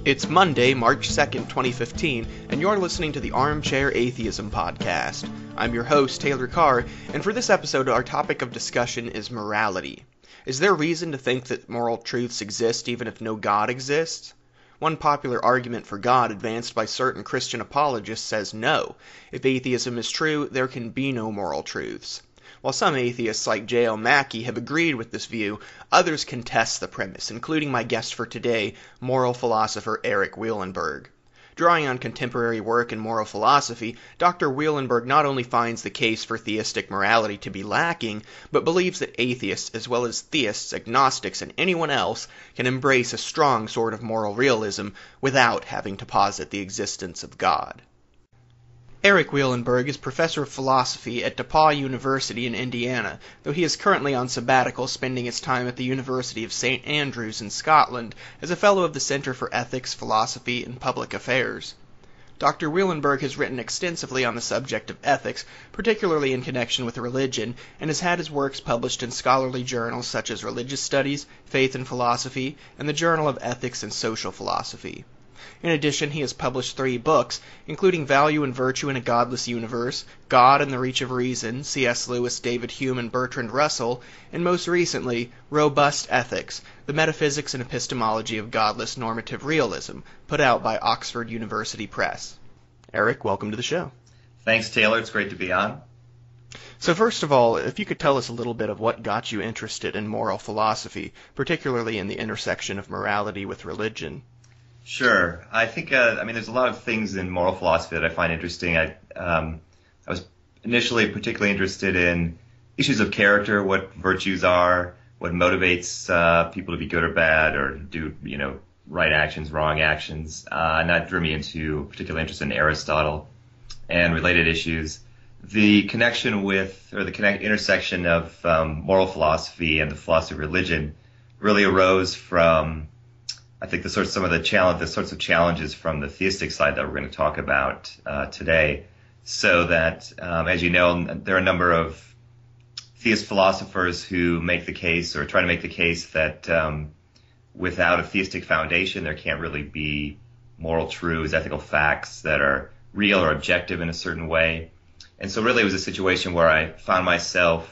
It's Monday, March 2nd, 2015, and you're listening to the Armchair Atheism podcast. I'm your host, Taylor Carr, and for this episode, our topic of discussion is morality. Is there reason to think that moral truths exist even if no God exists? One popular argument for God advanced by certain Christian apologists says no. If atheism is true, there can be no moral truths. While some atheists like J.L. Mackie have agreed with this view, others contest the premise, including my guest for today, moral philosopher Erik Wielenberg. Drawing on contemporary work in moral philosophy, Dr. Wielenberg not only finds the case for theistic morality to be lacking, but believes that atheists, as well as theists, agnostics, and anyone else, can embrace a strong sort of moral realism without having to posit the existence of God. Erik Wielenberg is professor of philosophy at DePauw University in Indiana, though he is currently on sabbatical spending his time at the University of St. Andrews in Scotland as a fellow of the Centre for Ethics, Philosophy, and Public Affairs. Dr. Wielenberg has written extensively on the subject of ethics, particularly in connection with religion, and has had his works published in scholarly journals such as Religious Studies, Faith and Philosophy, and the Journal of Ethics and Social Philosophy. In addition, he has published 3 books, including Value and Virtue in a Godless Universe, God and the Reach of Reason, C.S. Lewis, David Hume, and Bertrand Russell, and most recently, Robust Ethics, the Metaphysics and Epistemology of Godless Normative Realism, put out by Oxford University Press. Erik, welcome to the show. Thanks, Taylor. It's great to be on. So first of all, if you could tell us a little bit of what got you interested in moral philosophy, particularly in the intersection of morality with religion. Sure. I think, there's a lot of things in moral philosophy that I find interesting. I was initially particularly interested in issues of character, what virtues are, what motivates people to be good or bad, or do, right actions, wrong actions. And that drew me into particular interest in Aristotle and related issues. The connection with, or the intersection of moral philosophy and the philosophy of religion really arose from, I think, some of the sorts of challenges from the theistic side that we're going to talk about today. So that, as you know, there are a number of theist philosophers who make the case, or try to make the case, that without a theistic foundation, there can't really be moral truths, ethical facts that are real or objective in a certain way. And so really it was a situation where I found myself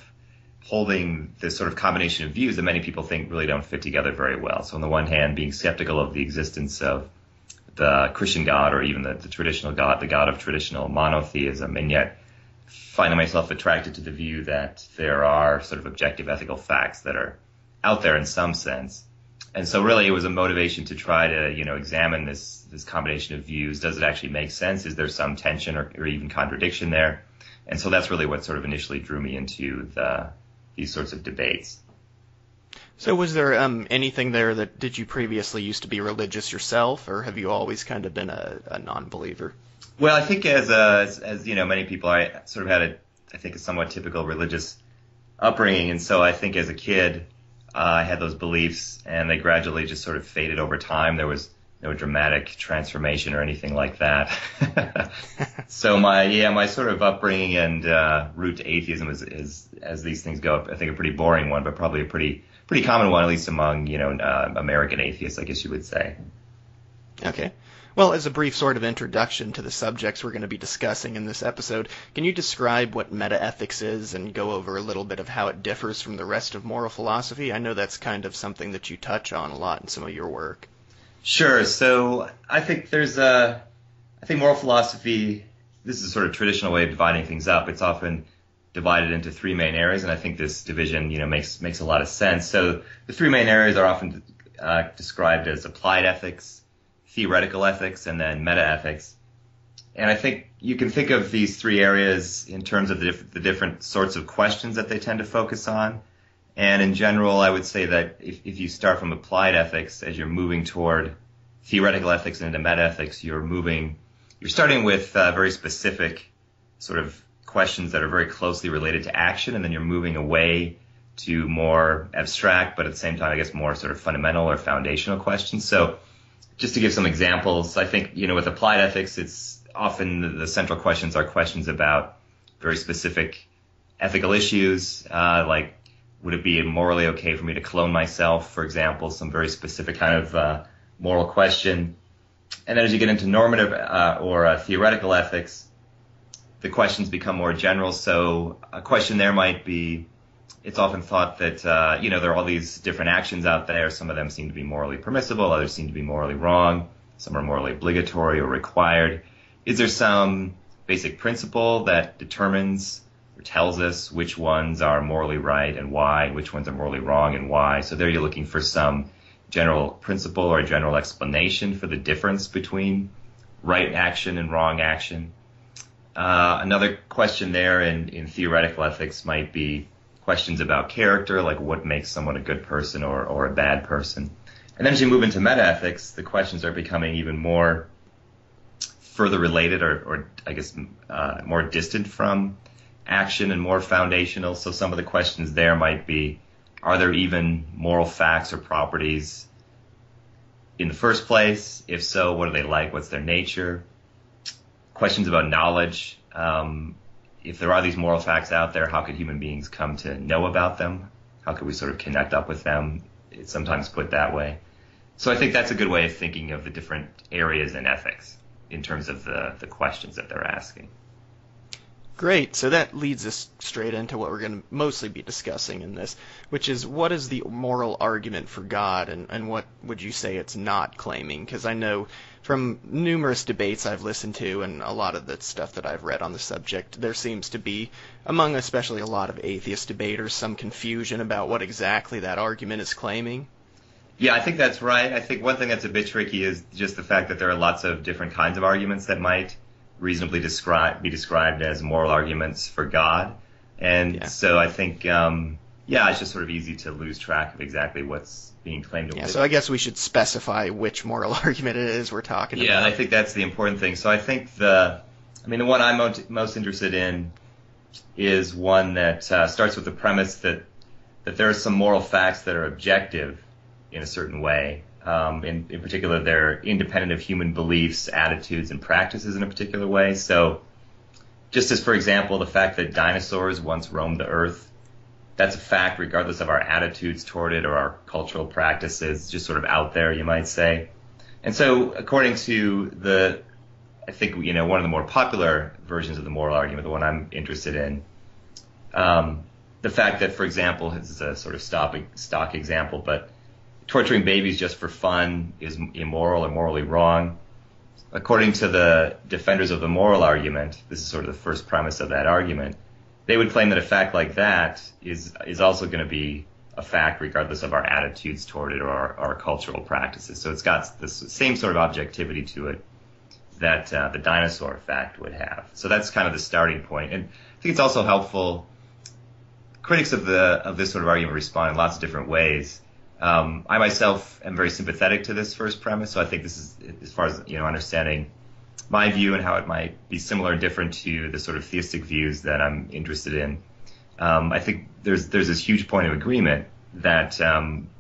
holding this sort of combination of views that many people think really don't fit together very well. So on the one hand, being skeptical of the existence of the Christian God, or even the traditional God, the God of traditional monotheism, and yet finding myself attracted to the view that there are sort of objective ethical facts that are out there in some sense. And so really it was a motivation to try to, examine this combination of views. Does it actually make sense? Is there some tension or even contradiction there? And so that's really what sort of initially drew me into these sorts of debates. So was there anything there that, did you previously used to be religious yourself, or have you always kind of been a non-believer? Well, I think as many people, I sort of had a somewhat typical religious upbringing, and so I think as a kid I had those beliefs, and they gradually just sort of faded over time. There was no dramatic transformation or anything like that. So my sort of upbringing and route to atheism is, as these things go, I think a pretty boring one, but probably a pretty common one, at least among American atheists, I guess you would say. Okay. Well, as a brief sort of introduction to the subjects we're going to be discussing in this episode, can you describe what metaethics is and go over a little bit of how it differs from the rest of moral philosophy? I know that's kind of something that you touch on a lot in some of your work. Sure. So I think moral philosophy, this is a sort of traditional way of dividing things up. It's often divided into 3 main areas, and I think this division, makes a lot of sense. So the 3 main areas are often described as applied ethics, theoretical ethics, and then metaethics. And I think you can think of these 3 areas in terms of the different sorts of questions that they tend to focus on. And in general, I would say that if you start from applied ethics, as you're moving toward theoretical ethics and into metaethics, you're starting with very specific sort of questions that are very closely related to action, and then you're moving away to more abstract, but at the same time, I guess, more sort of fundamental or foundational questions. So just to give some examples, I think, with applied ethics, it's often the central questions are questions about very specific ethical issues, like would it be morally okay for me to clone myself, for example, some very specific kind of moral question. And then as you get into normative or theoretical ethics, the questions become more general. So a question there might be, it's often thought that, there are all these different actions out there. Some of them seem to be morally permissible. Others seem to be morally wrong. Some are morally obligatory or required. Is there some basic principle that determines or tells us which ones are morally right and why, which ones are morally wrong and why? So there you're looking for some general principle or a general explanation for the difference between right action and wrong action. Another question there in theoretical ethics might be questions about character, like what makes someone a good person or a bad person. And then as you move into metaethics, the questions are becoming even more further related or I guess more distant from action and more foundational. So some of the questions there might be, are there even moral facts or properties in the first place? If so, what are they like? What's their nature? Questions about knowledge. If there are these moral facts out there, how could human beings come to know about them? How could we sort of connect up with them? It's sometimes put that way. So I think that's a good way of thinking of the different areas in ethics in terms of the questions that they're asking. Great. So that leads us straight into what we're going to mostly be discussing in this, which is what is the moral argument for God and what would you say it's not claiming? Because I know from numerous debates I've listened to and a lot of the stuff that I've read on the subject, there seems to be, among especially a lot of atheist debaters, some confusion about what exactly that argument is claiming. Yeah, I think that's right. I think one thing that's a bit tricky is just the fact that there are lots of different kinds of arguments that might reasonably be described as moral arguments for God. And so I think, it's just sort of easy to lose track of exactly what's being claimed. Yeah, so I guess we should specify which moral argument it is we're talking about. Yeah, I think that's the important thing. So I think the one I'm most interested in is one that starts with the premise that there are some moral facts that are objective in a certain way. In particular, they're independent of human beliefs, attitudes, and practices in a particular way. So just as, for example, the fact that dinosaurs once roamed the earth, that's a fact regardless of our attitudes toward it or our cultural practices, just sort of out there, you might say. And so according to I think, one of the more popular versions of the moral argument, the one I'm interested in, the fact that, for example, this is a sort of stock example, but torturing babies just for fun is immoral or morally wrong. According to the defenders of the moral argument, this is sort of the first premise of that argument, they would claim that a fact like that is also going to be a fact regardless of our attitudes toward it or our cultural practices. So it's got this same sort of objectivity to it that the dinosaur fact would have. So that's kind of the starting point. And I think it's also helpful. Critics of this sort of argument respond in lots of different ways. I myself am very sympathetic to this first premise, so I think this is, as far as understanding my view and how it might be similar and different to the sort of theistic views that I'm interested in. I think there's this huge point of agreement that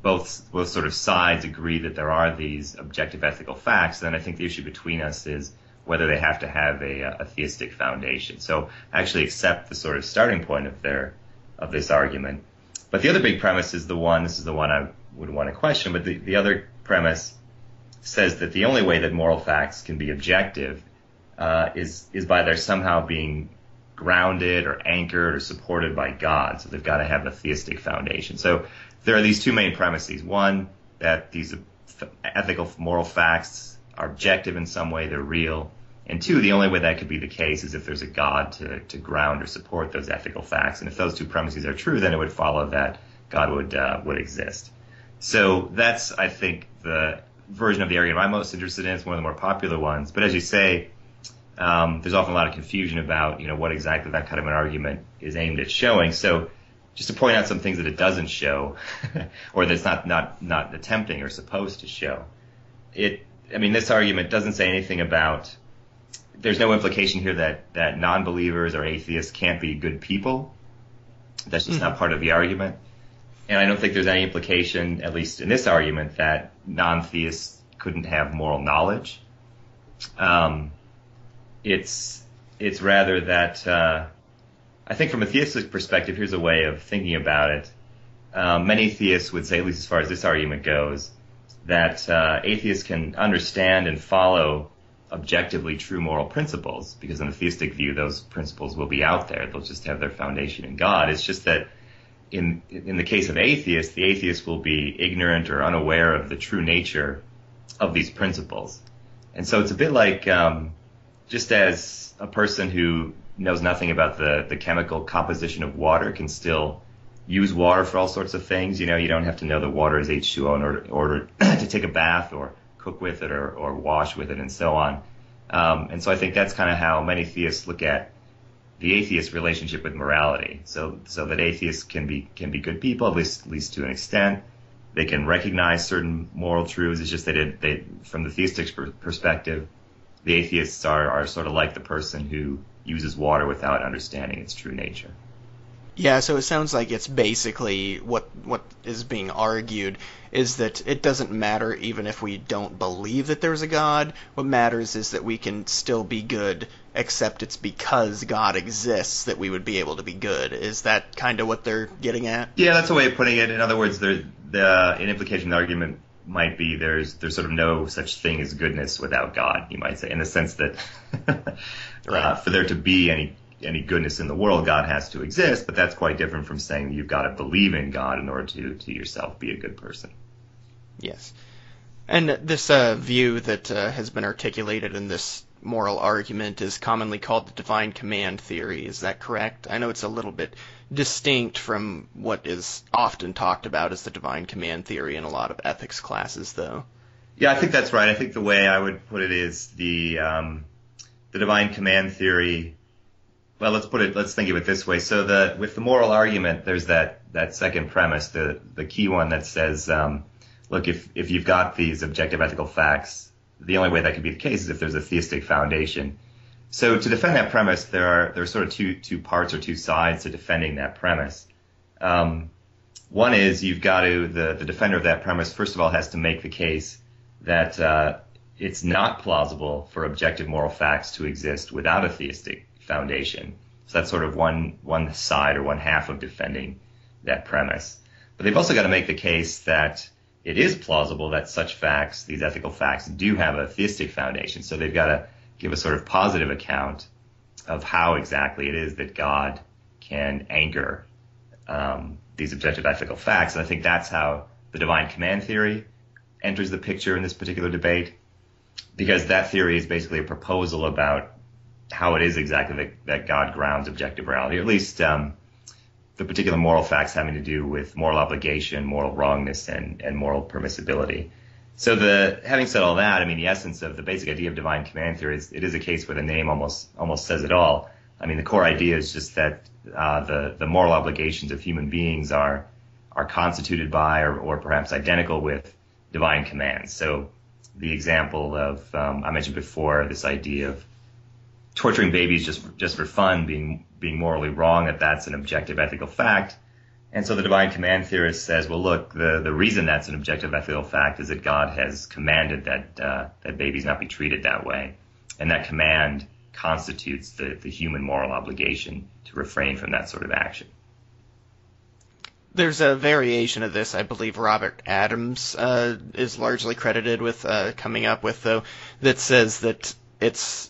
both sort of sides agree that there are these objective ethical facts. Then I think the issue between us is whether they have to have a theistic foundation. So I actually accept the sort of starting point of this argument. But the other big premise is this is the one I would want to question, but the other premise says that the only way that moral facts can be objective is by their somehow being grounded or anchored or supported by God. So they've got to have a theistic foundation. So there are these two main premises. One, that these ethical moral facts are objective in some way, they're real. And two, the only way that could be the case is if there's a God to ground or support those ethical facts. And if those two premises are true, then it would follow that God would exist. So that's, I think, the version of the argument I'm most interested in. It's one of the more popular ones. But as you say, there's often a lot of confusion about, what exactly that kind of an argument is aimed at showing. So just to point out some things that it doesn't show, or that's not attempting or supposed to show. This argument doesn't say anything about. There's no implication here that non-believers or atheists can't be good people. That's just not part of the argument. And I don't think there's any implication, at least in this argument, that non-theists couldn't have moral knowledge. It's rather that I think from a theistic perspective, here's a way of thinking about it. Many theists would say, at least as far as this argument goes, that atheists can understand and follow objectively true moral principles, because in the theistic view, those principles will be out there. They'll just have their foundation in God. It's just that in the case of atheists, the atheist will be ignorant or unaware of the true nature of these principles. And so it's a bit like just as a person who knows nothing about the chemical composition of water can still use water for all sorts of things. You don't have to know that water is H2O in order to take a bath or cook with it or wash with it and so on. And so I think that's kind of how many theists look at the atheist relationship with morality. So that atheists can be good people, at least to an extent. They can recognize certain moral truths. It's just that from the theistic perspective, the atheists are sort of like the person who uses water without understanding its true nature. Yeah, so it sounds like it's basically what is being argued is that it doesn't matter even if we don't believe that there's a God. What matters is that we can still be good, except it's because God exists that we would be able to be good. Is that kind of what they're getting at? Yeah, that's a way of putting it. In other words, an implication of the argument might be there's sort of no such thing as goodness without God, you might say, in the sense that right. For there to be any goodness in the world, God has to exist, but that's quite different from saying you've got to believe in God in order to yourself be a good person. Yes. And this view that has been articulated in this moral argument is commonly called the divine command theory. Is that correct? I know it's a little bit distinct from what is often talked about as the divine command theory in a lot of ethics classes, though. Yeah, I think that's right. I think the way I would put it is the divine command theory. Well, let's think of it this way. So with the moral argument, there's that second premise, the key one that says, look, if you've got these objective ethical facts, the only way that could be the case is if there's a theistic foundation. So to defend that premise, there are sort of two parts or two sides to defending that premise. One is you've got to, the defender of that premise, first of all, has to make the case that it's not plausible for objective moral facts to exist without a theistic foundation. So that's sort of one side or one half of defending that premise. But they've also got to make the case that it is plausible that such facts, these ethical facts, do have a theistic foundation. So they've got to give a sort of positive account of how exactly it is that God can anchor these objective ethical facts. And I think that's how the divine command theory enters the picture in this particular debate, because that theory is basically a proposal about how it is exactly that God grounds objective morality, or at least the particular moral facts having to do with moral obligation, moral wrongness, and moral permissibility. So having said all that, I mean, the essence of the basic idea of divine command theory is it is a case where the name almost says it all. I mean, the core idea is just that the moral obligations of human beings are constituted by or perhaps identical with divine commands. So the example of I mentioned before, this idea of torturing babies just for fun being morally wrong, that's an objective ethical fact. And so the divine command theorist says, well, look, the reason that's an objective ethical fact is that God has commanded that babies not be treated that way. And that command constitutes the human moral obligation to refrain from that sort of action. There's a variation of this, I believe Robert Adams is largely credited with coming up with, though, that says that it's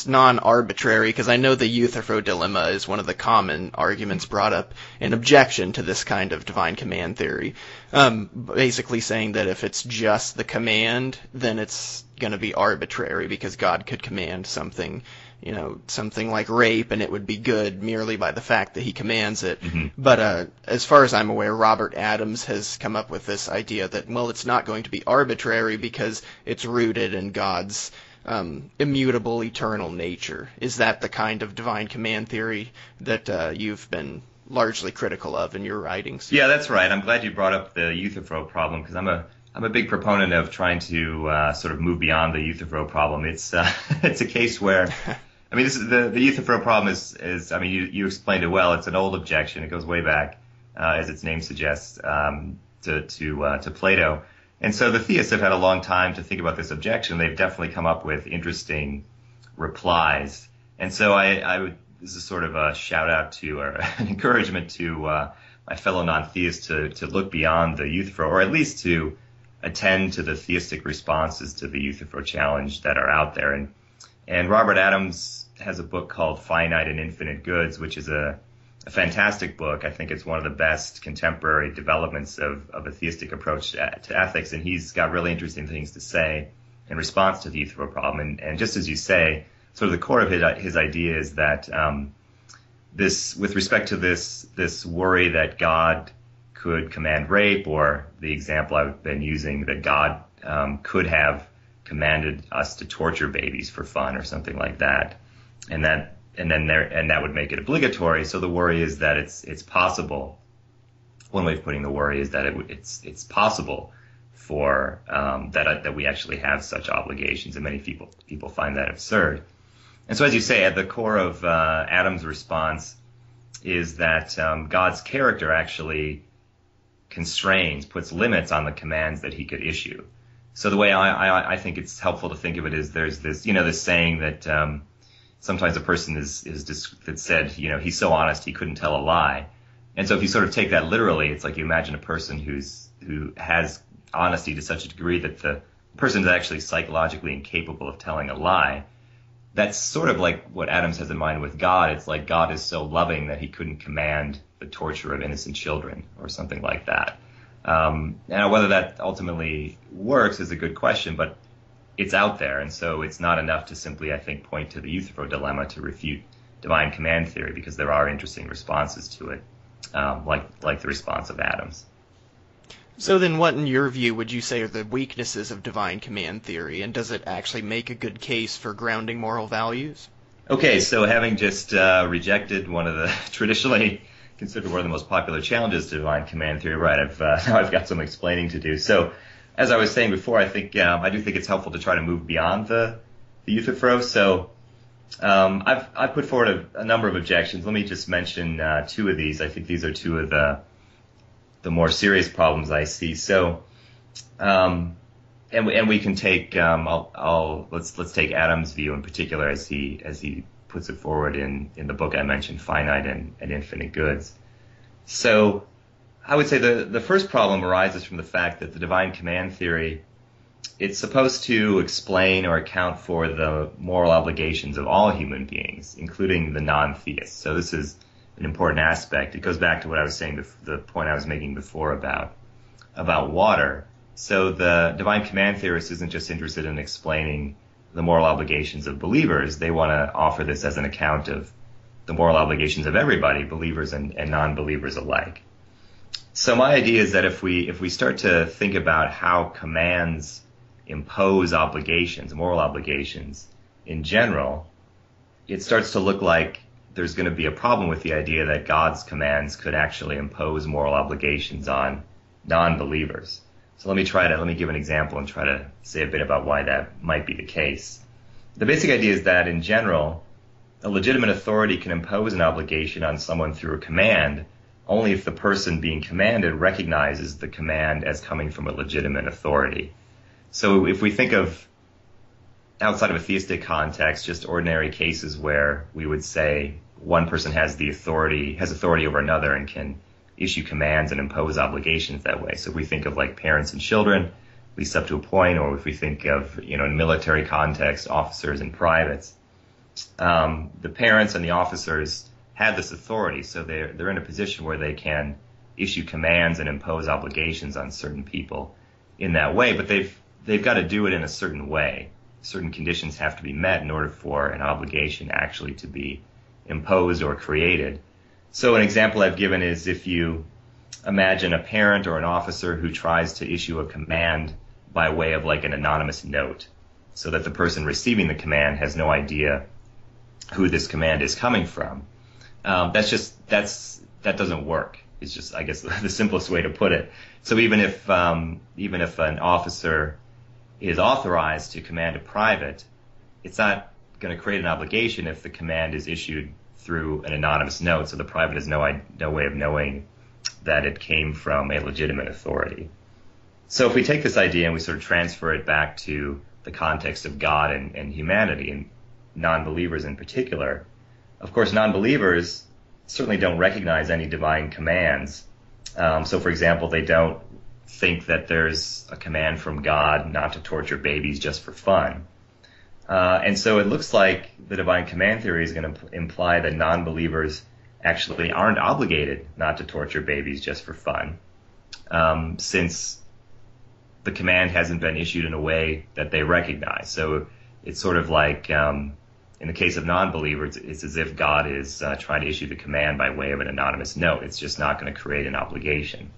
non-arbitrary, because I know the Euthyphro dilemma is one of the common arguments brought up in objection to this kind of divine command theory. Basically saying that if it's just the command, then it's going to be arbitrary, because God could command something, something like rape, and it would be good merely by the fact that he commands it. Mm-hmm. But as far as I'm aware, Robert Adams has come up with this idea that, well, it's not going to be arbitrary because it's rooted in God's immutable, eternal nature. Is that the kind of divine command theory that you've been largely critical of in your writings? Yeah, that's right. I'm glad you brought up the Euthyphro problem, because I'm a big proponent of trying to sort of move beyond the Euthyphro problem. It's a case where, I mean, this is the Euthyphro problem is I mean, you explained it well. It's an old objection. It goes way back, as its name suggests, to Plato. And so the theists have had a long time to think about this objection. They've definitely come up with interesting replies. And so this is sort of a shout out to, or an encouragement to my fellow non-theists to look beyond the Euthyphro, or at least to attend to the theistic responses to the Euthyphro challenge that are out there. And Robert Adams has a book called Finite and Infinite Goods, which is a fantastic book. I think it's one of the best contemporary developments of a theistic approach to ethics, and he's got really interesting things to say in response to the Euthyphro problem. And just as you say, sort of the core of his idea is that this, with respect to this worry that God could command rape, or the example I've been using that God could have commanded us to torture babies for fun or something like that, and that would make it obligatory. So the worry is that it's possible. One way of putting the worry is that it's possible for that we actually have such obligations, and many people find that absurd. And so, as you say, at the core of Adam's response is that God's character actually puts limits on the commands that he could issue. So the way I think it's helpful to think of it is there's this saying that sometimes a person that said, he's so honest he couldn't tell a lie. And so if you sort of take that literally, it's like you imagine a person who has honesty to such a degree that the person is actually psychologically incapable of telling a lie. That's sort of like what Adams has in mind with God. It's like God is so loving that he couldn't command the torture of innocent children or something like that. Now, whether that ultimately works is a good question, but it's out there, and so it's not enough to simply, I think, point to the Euthyphro dilemma to refute divine command theory, because there are interesting responses to it, like the response of Adams. So then what, in your view, would you say are the weaknesses of divine command theory, and does it actually make a good case for grounding moral values? Okay, so having just rejected one of the traditionally considered one of the most popular challenges to divine command theory, right, now I've got some explaining to do. So, as I was saying before, I do think it's helpful to try to move beyond the Euthyphro. So I've put forward a number of objections. Let me just mention two of these. I think these are two of the more serious problems I see. So and we can take let's take Adams' view in particular as he puts it forward in the book I mentioned, Finite and Infinite Goods. So I would say the first problem arises from the fact that the divine command theory, it's supposed to explain or account for the moral obligations of all human beings, including the non-theists. So this is an important aspect. It goes back to what I was saying, the point I was making before about water. So the divine command theorist isn't just interested in explaining the moral obligations of believers. They want to offer this as an account of the moral obligations of everybody, believers and non-believers alike. So my idea is that if we start to think about how commands impose obligations, moral obligations in general, it starts to look like there's going to be a problem with the idea that God's commands could actually impose moral obligations on non-believers. So let me give an example and try to say a bit about why that might be the case. The basic idea is that in general, a legitimate authority can impose an obligation on someone through a command only if the person being commanded recognizes the command as coming from a legitimate authority. So if we think of, outside of a theistic context, just ordinary cases where we would say one person has authority over another and can issue commands and impose obligations that way. So if we think of like parents and children, at least up to a point, or if we think of, in military context, officers and privates, the parents and the officers have this authority, so they're in a position where they can issue commands and impose obligations on certain people in that way, but they've got to do it in a certain way. Certain conditions have to be met in order for an obligation actually to be imposed or created. So an example I've given is if you imagine a parent or an officer who tries to issue a command by way of like an anonymous note, so that the person receiving the command has no idea who this command is coming from. That doesn't work. It's just, I guess, the simplest way to put it. So even if an officer is authorized to command a private, it's not going to create an obligation if the command is issued through an anonymous note, so the private has no way of knowing that it came from a legitimate authority. So if we take this idea and we sort of transfer it back to the context of God and humanity, and non-believers in particular, of course, non-believers certainly don't recognize any divine commands. So, for example, they don't think that there's a command from God not to torture babies just for fun. And so it looks like the divine command theory is going to imply that non-believers actually aren't obligated not to torture babies just for fun, since the command hasn't been issued in a way that they recognize. So it's sort of like, in the case of non-believers, it's as if God is trying to issue the command by way of an anonymous note. It's just not going to create an obligation.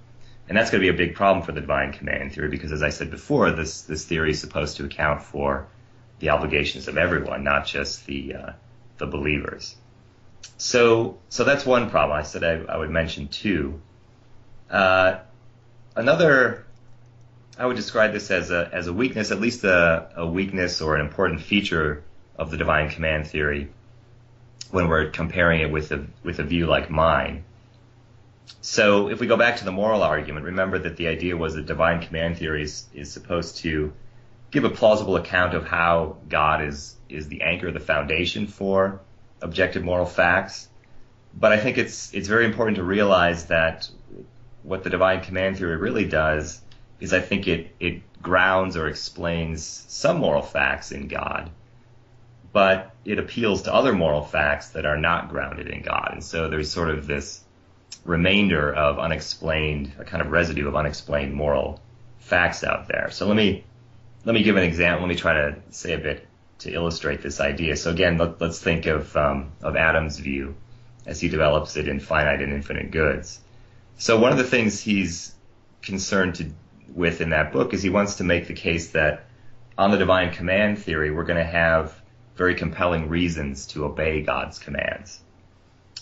And that's going to be a big problem for the divine command theory, because as I said before, this theory is supposed to account for the obligations of everyone, not just the believers. So that's one problem. I said I would mention two. Another, I would describe this as a weakness, at least a weakness or an important feature of the divine command theory when we're comparing it with a view like mine. So if we go back to the moral argument, remember that the idea was that divine command theory is supposed to give a plausible account of how God is the anchor, the foundation for objective moral facts. But I think it's very important to realize that what the divine command theory really does is, I think it grounds or explains some moral facts in God, but it appeals to other moral facts that are not grounded in God. And so there's sort of this remainder of unexplained, a kind of residue of unexplained moral facts out there. So let me give an example. Let me try to say a bit to illustrate this idea. So again, let's think of Adam's view as he develops it in Finite and Infinite Goods. So one of the things he's concerned with in that book is he wants to make the case that on the divine command theory, we're going to have very compelling reasons to obey God's commands.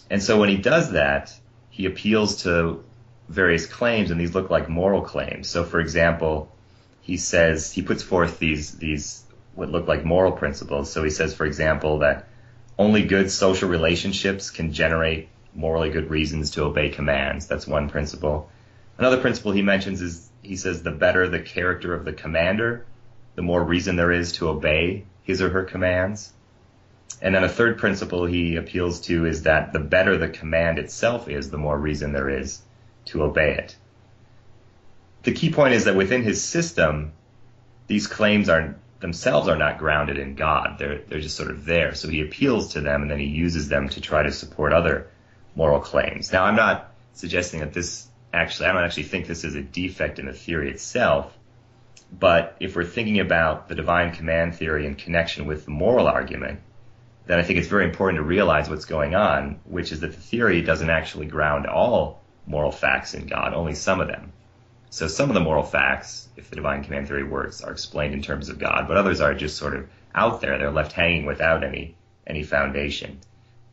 And so when he does that, he appeals to various claims, and these look like moral claims. So for example, he puts forth these what look like moral principles. So he says, for example, that only good social relationships can generate morally good reasons to obey commands. That's one principle. Another principle he mentions is, he says, the better the character of the commander, the more reason there is to obey his or her commands. And then a third principle he appeals to is that the better the command itself is, the more reason there is to obey it. The key point is that within his system, these claims themselves are not grounded in God. They're just sort of there. So he appeals to them, and then he uses them to try to support other moral claims. Now, I'm not suggesting that I don't actually think this is a defect in the theory itself, but if we're thinking about the divine command theory in connection with the moral argument, then I think it's very important to realize what's going on, which is that the theory doesn't actually ground all moral facts in God, only some of them. So some of the moral facts, if the divine command theory works, are explained in terms of God, but others are just sort of out there. They're left hanging without any foundation.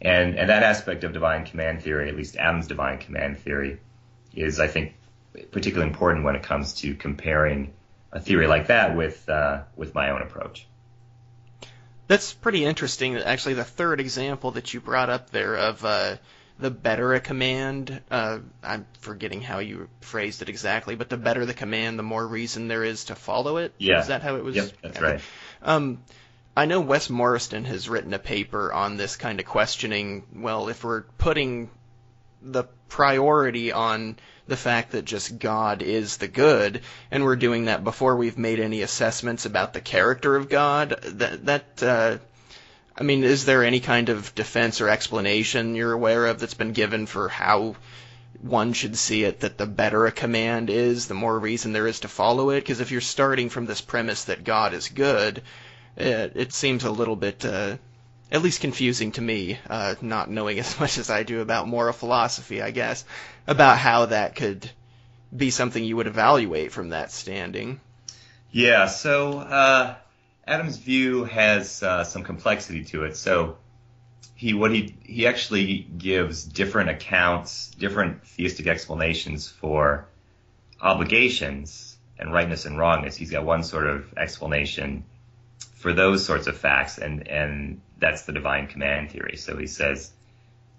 And that aspect of divine command theory, at least Adam's divine command theory, is, I think, particularly important when it comes to comparing a theory like that with my own approach. That's pretty interesting. Actually, the third example that you brought up there of the better a command, I'm forgetting how you phrased it exactly, but the better the command, the more reason there is to follow it? Yeah. Is that how it was? Yep, that's right. I know Wes Morriston has written a paper on this kind of questioning, well, if we're putting the priority on the fact that just God is the good, and we're doing that before we've made any assessments about the character of God, I mean, is there any kind of defense or explanation you're aware of that's been given for how one should see it, that the better a command is, the more reason there is to follow it? Because if you're starting from this premise that God is good, it seems a little bit, at least confusing to me, not knowing as much as I do about moral philosophy, I guess, about how that could be something you would evaluate from that standing. Yeah, so Adam's view has some complexity to it. So he actually gives different accounts, different theistic explanations for obligations and rightness and wrongness. He's got one sort of explanation for those sorts of facts, and that's the divine command theory. So he says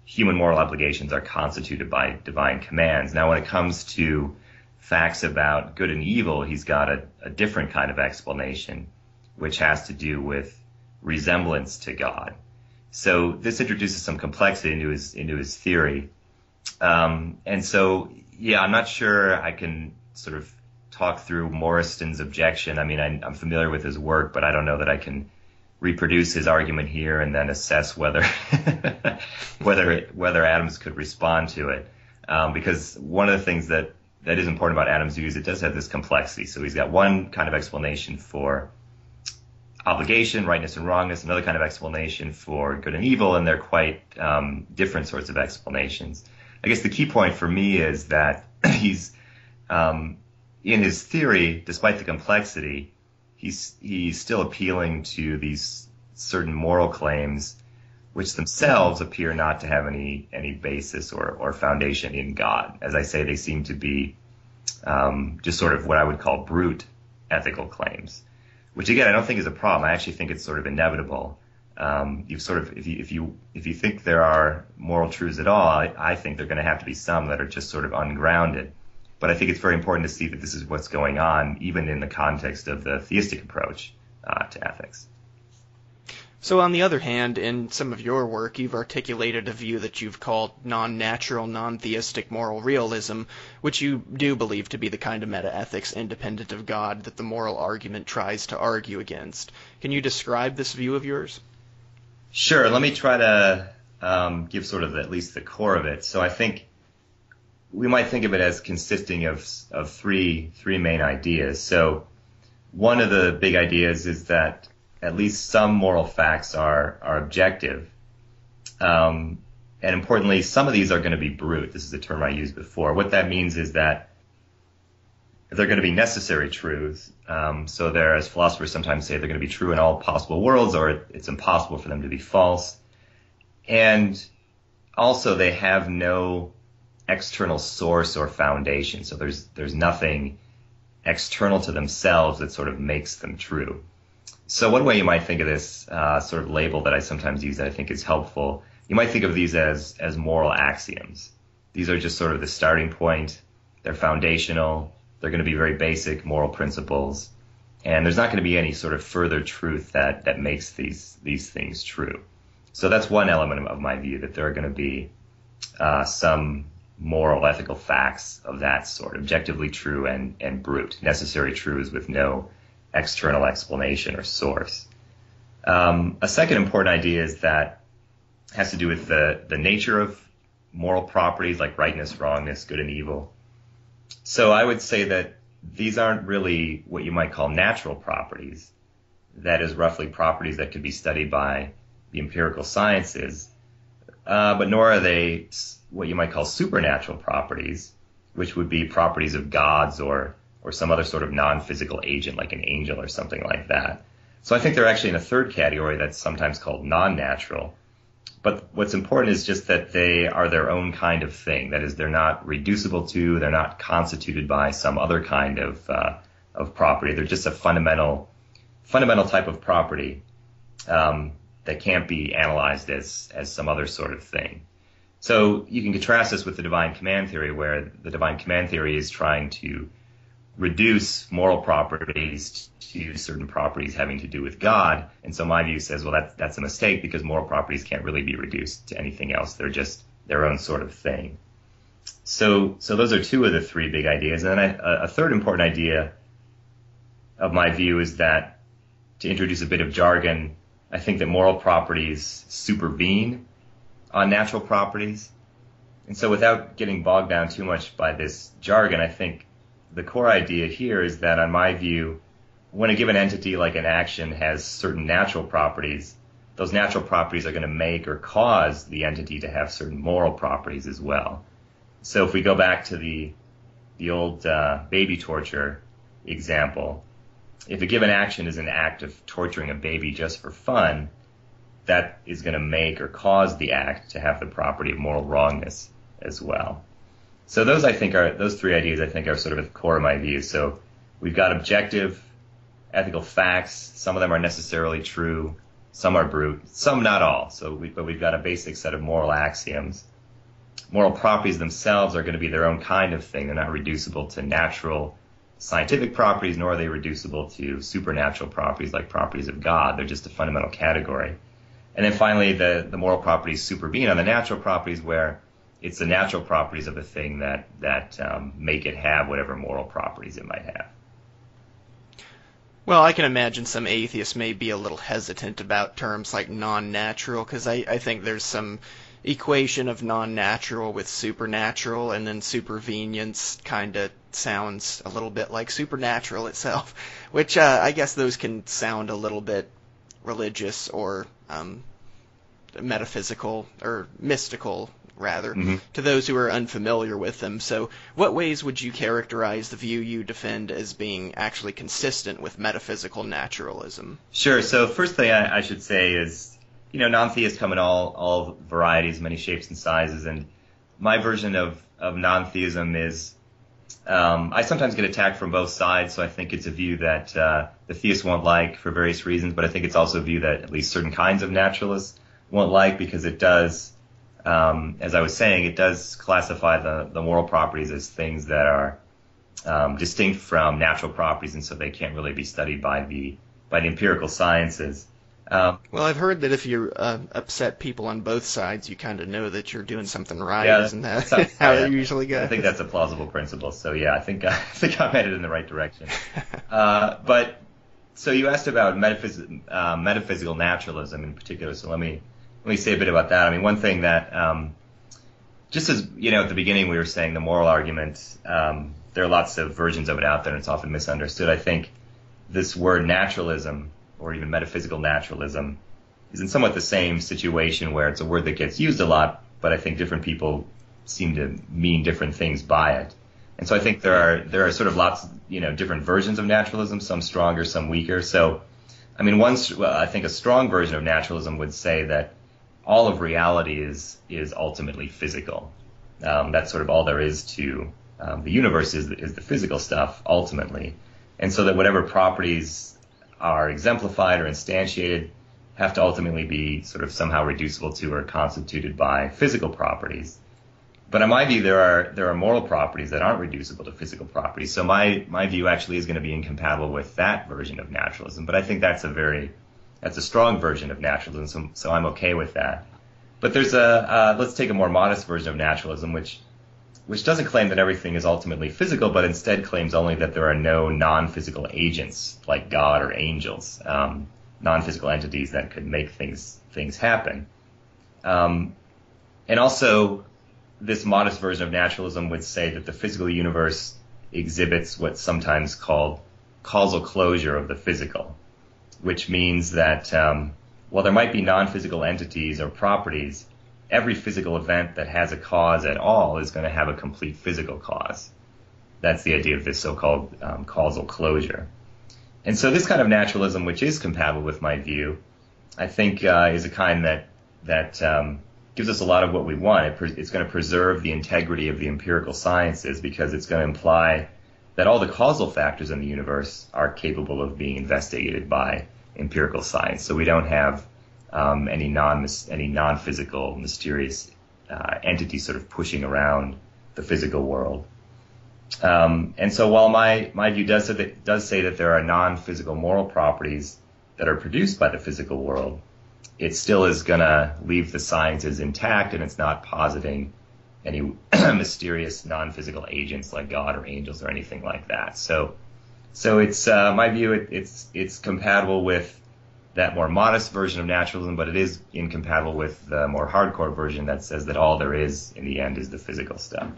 human moral obligations are constituted by divine commands. Now, when it comes to facts about good and evil, he's got a different kind of explanation, which has to do with resemblance to God. So this introduces some complexity into his theory. And so, yeah, I'm not sure I can sort of talk through Morriston's objection. I mean, I'm familiar with his work, but I don't know that I can reproduce his argument here and then assess whether whether Adams could respond to it. Because one of the things that is important about Adams' view is it does have this complexity. So he's got one kind of explanation for obligation, rightness and wrongness, another kind of explanation for good and evil, and they're quite different sorts of explanations. I guess the key point for me is that he's in his theory, despite the complexity, he's still appealing to these certain moral claims which themselves appear not to have any basis or foundation in God. As I say, they seem to be just sort of what I would call brute ethical claims, which again I don't think is a problem. I actually think it's sort of inevitable. You've sort of if you think there are moral truths at all, I think there are going to have to be some that are just sort of ungrounded. But I think it's very important to see that this is what's going on, even in the context of the theistic approach to ethics. So on the other hand, in some of your work, you've articulated a view that you've called non-natural, non-theistic moral realism, which you do believe to be the kind of metaethics independent of God that the moral argument tries to argue against. Can you describe this view of yours? Sure. Let me try to give sort of at least the core of it. So I think we might think of it as consisting of three main ideas. So one of the big ideas is that at least some moral facts are objective. And importantly, some of these are going to be brute. This is a term I used before. What that means is that they're going to be necessary truths. So they're, as philosophers sometimes say, they're going to be true in all possible worlds, or it's impossible for them to be false. And also they have no external source or foundation. So there's nothing external to themselves that sort of makes them true. So one way you might think of this sort of label that I sometimes use that I think is helpful, you might think of these as moral axioms. These are just sort of the starting point. They're foundational. They're going to be very basic moral principles. And there's not going to be any sort of further truth that makes these things true. So that's one element of my view, that there are going to be some moral, ethical facts of that sort, objectively true and brute, necessary truths with no external explanation or source. A second important idea is that has to do with the nature of moral properties like rightness, wrongness, good and evil. So I would say that these aren't really what you might call natural properties. That is roughly properties that could be studied by the empirical sciences, but nor are they what you might call supernatural properties, which would be properties of gods or some other sort of non-physical agent like an angel or something like that. So I think they're actually in a third category that's sometimes called non-natural. But what's important is just that they are their own kind of thing. That is, they're not reducible to, they're not constituted by some other kind of property. They're just a fundamental type of property that can't be analyzed as some other sort of thing. So you can contrast this with the divine command theory, where the divine command theory is trying to reduce moral properties to certain properties having to do with God. And so my view says, well, that's a mistake, because moral properties can't really be reduced to anything else. They're just their own sort of thing. So those are two of the three big ideas. And then a third important idea of my view is that, to introduce a bit of jargon, I think that moral properties supervene on natural properties. And so without getting bogged down too much by this jargon, I think the core idea here is that, on my view, when a given entity like an action has certain natural properties, those natural properties are going to make or cause the entity to have certain moral properties as well. So if we go back to the old baby torture example, if a given action is an act of torturing a baby just for fun, that is going to make or cause the act to have the property of moral wrongness as well. So those three ideas I think are sort of at the core of my view. So we've got objective ethical facts. Some of them are necessarily true. Some are brute. Some not all. But we've got a basic set of moral axioms. Moral properties themselves are going to be their own kind of thing. They're not reducible to natural scientific properties, nor are they reducible to supernatural properties like properties of God. They're just a fundamental category. And then finally, the moral properties supervene on the natural properties, where it's the natural properties of a thing that make it have whatever moral properties it might have. Well, I can imagine some atheists may be a little hesitant about terms like non-natural, because I think there's some equation of non-natural with supernatural, and then supervenience kind of sounds a little bit like supernatural itself, which I guess those can sound a little bit religious or metaphysical or mystical, rather, to those who are unfamiliar with them. So what ways would you characterize the view you defend as being actually consistent with metaphysical naturalism? Sure. So first thing I should say is, non-theists come in all varieties, many shapes and sizes, and my version of non-theism is, I sometimes get attacked from both sides, so I think it's a view that the theists won't like for various reasons, but I think it's also a view that at least certain kinds of naturalists won't like, because it does, as I was saying, it does classify the moral properties as things that are distinct from natural properties, and so they can't really be studied by the empirical sciences. Well, I've heard that if you upset people on both sides, you kind of know that you're doing something right. Yeah, isn't that how it usually goes? I think that's a plausible principle. So yeah, I think I'm headed in the right direction. But so you asked about metaphysical naturalism in particular. So let me say a bit about that. I mean, one thing that just as at the beginning we were saying the moral argument, there are lots of versions of it out there, and it's often misunderstood. I think this word naturalism, or even metaphysical naturalism, is in somewhat the same situation where it's a word that gets used a lot, but I think different people seem to mean different things by it. And so I think there are sort of lots different versions of naturalism, some stronger, some weaker. So, I mean, I think a strong version of naturalism would say that all of reality is ultimately physical. That's sort of all there is to the universe is the physical stuff ultimately, and so that whatever properties are exemplified or instantiated have to ultimately be sort of somehow reducible to or constituted by physical properties. But in my view, there are moral properties that aren't reducible to physical properties. So my view actually is going to be incompatible with that version of naturalism. But I think that's a strong version of naturalism, so I'm okay with that. But there's let's take a more modest version of naturalism, which doesn't claim that everything is ultimately physical, but instead claims only that there are no non-physical agents like God or angels, non-physical entities that could make things happen. And also, this modest version of naturalism would say that the physical universe exhibits what's sometimes called causal closure of the physical, which means that while there might be non-physical entities or properties, every physical event that has a cause at all is going to have a complete physical cause. That's the idea of this so-called causal closure. And so this kind of naturalism, which is compatible with my view, I think is a kind that gives us a lot of what we want. It's going to preserve the integrity of the empirical sciences, because it's going to imply that all the causal factors in the universe are capable of being investigated by empirical science. So we don't have any non-physical, mysterious entity sort of pushing around the physical world. And so while my view does say that there are non-physical moral properties that are produced by the physical world, it still is going to leave the sciences intact, and it's not positing any mysterious non-physical agents like God or angels or anything like that. So it's my view. It's compatible with that more modest version of naturalism, but it is incompatible with the more hardcore version that says that all there is in the end is the physical stuff.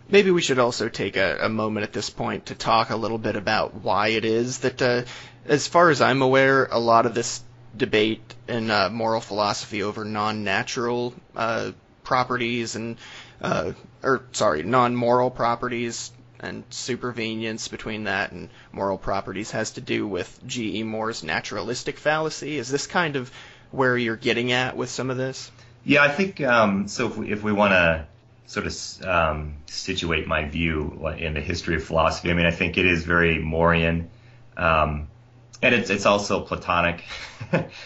Maybe we should also take a moment at this point to talk a little bit about why it is that, as far as I'm aware, a lot of this debate in moral philosophy over non-natural properties and non-moral properties and supervenience between that and moral properties has to do with G.E. Moore's naturalistic fallacy. Is this kind of where you're getting at with some of this? Yeah, I think so. If we want to sort of situate my view in the history of philosophy, I mean, I think it is very Moorean, and it's also Platonic.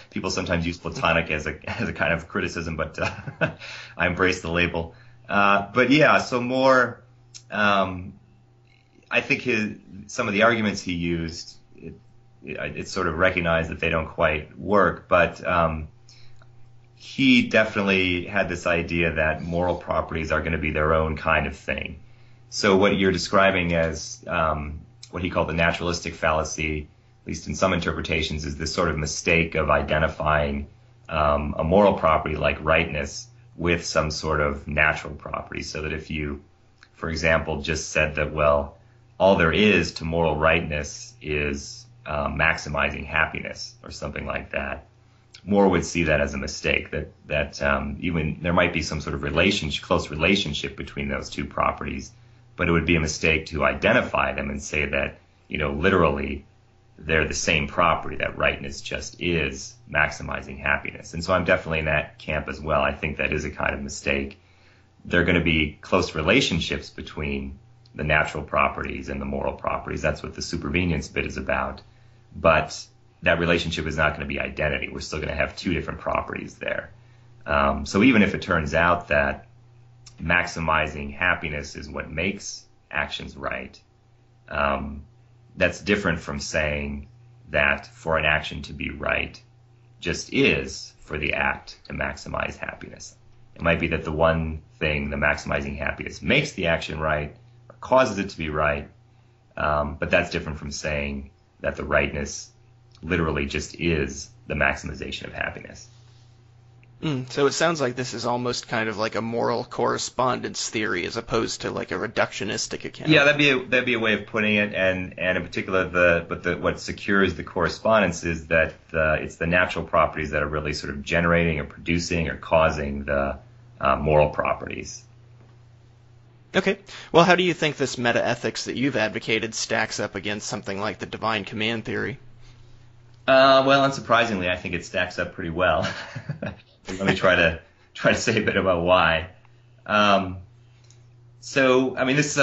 People sometimes use Platonic as a kind of criticism, but I embrace the label. But yeah, so Moore. I think some of the arguments he used, it's sort of recognized that they don't quite work, but he definitely had this idea that moral properties are going to be their own kind of thing. So what you're describing as what he called the naturalistic fallacy, at least in some interpretations, is this sort of mistake of identifying a moral property like rightness with some sort of natural property. So that if you, for example, just said that, well, all there is to moral rightness is maximizing happiness or something like that, Moore would see that as a mistake, that even there might be some sort of close relationship between those two properties, but it would be a mistake to identify them and say that, literally they're the same property, that rightness just is maximizing happiness. And so I'm definitely in that camp as well. I think that is a kind of mistake. There are going to be close relationships between the natural properties and the moral properties. That's what the supervenience bit is about. But that relationship is not going to be identity. We're still going to have two different properties there. So even if it turns out that maximizing happiness is what makes actions right, that's different from saying that for an action to be right just is for the act to maximize happiness. It might be that the one thing, the maximizing happiness, makes the action right or causes it to be right, but that's different from saying that the rightness literally just is the maximization of happiness. So it sounds like this is almost kind of like a moral correspondence theory as opposed to like a reductionistic account. Yeah, that'd be a way of putting it, and in particular, what secures the correspondence is that it's the natural properties that are really sort of generating or producing or causing the moral properties. Okay. Well, how do you think this metaethics that you've advocated stacks up against something like the divine command theory? Well, unsurprisingly, I think it stacks up pretty well. Let me try to say a bit about why. So, I mean, this